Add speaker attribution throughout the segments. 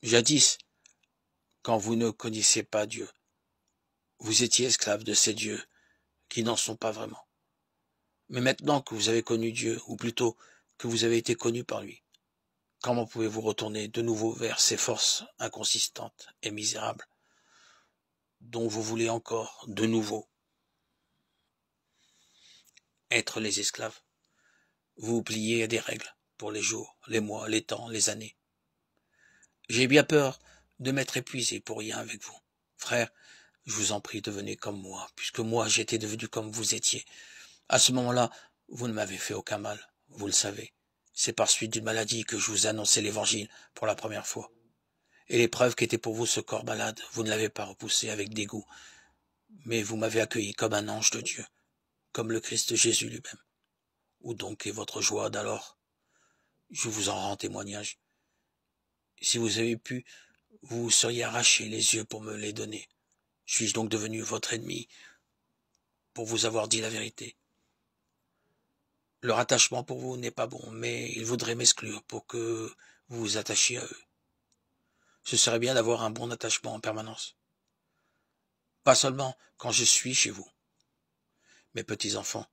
Speaker 1: Jadis, quand vous ne connaissiez pas Dieu, vous étiez esclaves de ces dieux qui n'en sont pas vraiment. Mais maintenant que vous avez connu Dieu, ou plutôt que vous avez été connu par lui, comment pouvez-vous retourner de nouveau vers ces forces inconsistantes et misérables dont vous voulez encore de nouveau être les esclaves? Vous vous pliez à des règles pour les jours, les mois, les temps, les années. J'ai bien peur de m'être épuisé pour rien avec vous. Frère, je vous en prie, devenez comme moi, puisque moi j'étais devenu comme vous étiez. À ce moment-là, vous ne m'avez fait aucun mal, vous le savez. C'est par suite d'une maladie que je vous annonçais l'évangile pour la première fois. Et l'épreuve qu'était pour vous ce corps malade, vous ne l'avez pas repoussé avec dégoût, mais vous m'avez accueilli comme un ange de Dieu, comme le Christ Jésus lui-même. Où donc est votre joie d'alors? Je vous en rends témoignage. Si vous avez pu, vous vous seriez arraché les yeux pour me les donner. Suis-je donc devenu votre ennemi pour vous avoir dit la vérité? Leur attachement pour vous n'est pas bon, mais ils voudraient m'exclure pour que vous vous attachiez à eux. Ce serait bien d'avoir un bon attachement en permanence. Pas seulement quand je suis chez vous. Mes petits enfants,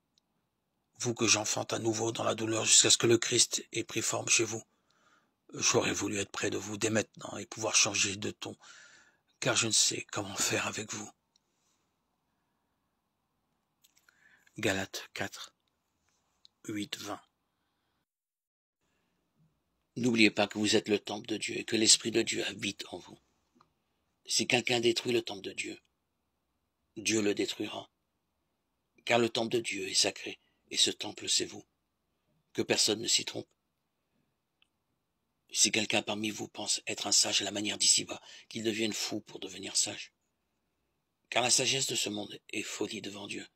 Speaker 1: vous que j'enfante à nouveau dans la douleur jusqu'à ce que le Christ ait pris forme chez vous. J'aurais voulu être près de vous dès maintenant et pouvoir changer de ton, car je ne sais comment faire avec vous. Galates 4, 8, 20. N'oubliez pas que vous êtes le temple de Dieu et que l'Esprit de Dieu habite en vous. Si quelqu'un détruit le temple de Dieu, Dieu le détruira. Car le temple de Dieu est sacré, et ce temple c'est vous. Que personne ne s'y trompe. Si quelqu'un parmi vous pense être un sage à la manière d'ici-bas, qu'il devienne fou pour devenir sage. Car la sagesse de ce monde est folie devant Dieu.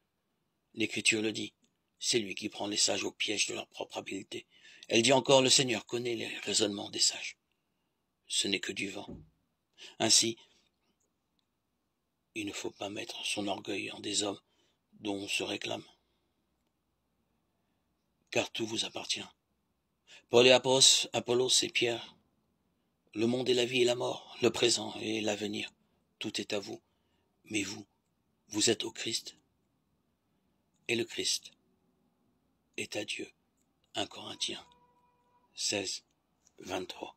Speaker 1: L'Écriture le dit, c'est lui qui prend les sages au piège de leur propre habileté. Elle dit encore, le Seigneur connaît les raisonnements des sages. Ce n'est que du vent. Ainsi, il ne faut pas mettre son orgueil en des hommes dont on se réclame. Car tout vous appartient. Paul et Apollos et Pierre, le monde et la vie et la mort, le présent et l'avenir, tout est à vous. Mais vous, vous êtes au Christ. Et le Christ est à Dieu. 1 Corinthiens 16, 23.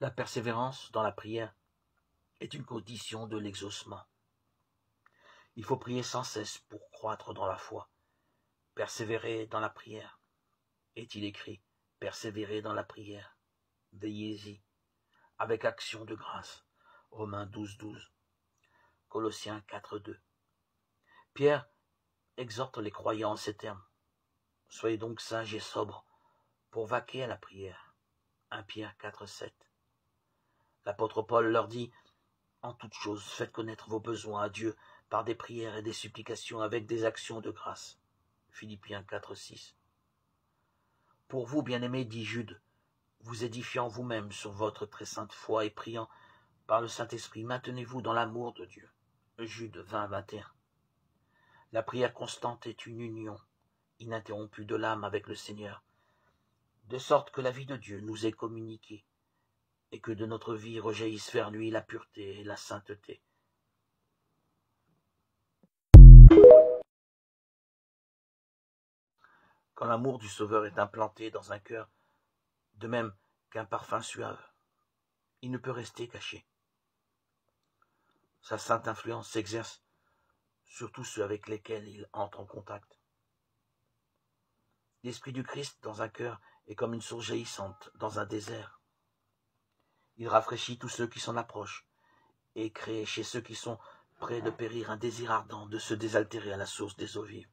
Speaker 2: La persévérance dans la prière est une condition de l'exaucement. Il faut prier sans cesse pour croître dans la foi. Persévérer dans la prière. Est-il écrit, persévérez dans la prière. Veillez-y, avec action de grâce. Romains 12, 12. Colossiens 4, 2. Pierre exhorte les croyants en ces termes. Soyez donc sages et sobres pour vaquer à la prière. 1 Pierre 4, 7. L'apôtre Paul leur dit, en toute chose, faites connaître vos besoins à Dieu par des prières et des supplications avec des actions de grâce. Philippiens 4, 6. Pour vous, bien-aimés, dit Jude, vous édifiant vous-même sur votre très sainte foi et priant par le Saint-Esprit, maintenez-vous dans l'amour de Dieu. Jude 20, 21. La prière constante est une union ininterrompue de l'âme avec le Seigneur, de sorte que la vie de Dieu nous est communiquée et que de notre vie rejaillisse vers lui la pureté et la sainteté. Quand l'amour du Sauveur est implanté dans un cœur, de même qu'un parfum suave, il ne peut rester caché. Sa sainte influence s'exerce sur tous ceux avec lesquels il entre en contact. L'Esprit du Christ dans un cœur est comme une source jaillissante dans un désert. Il rafraîchit tous ceux qui s'en approchent et crée chez ceux qui sont près de périr un désir ardent de se désaltérer à la source des eaux vives.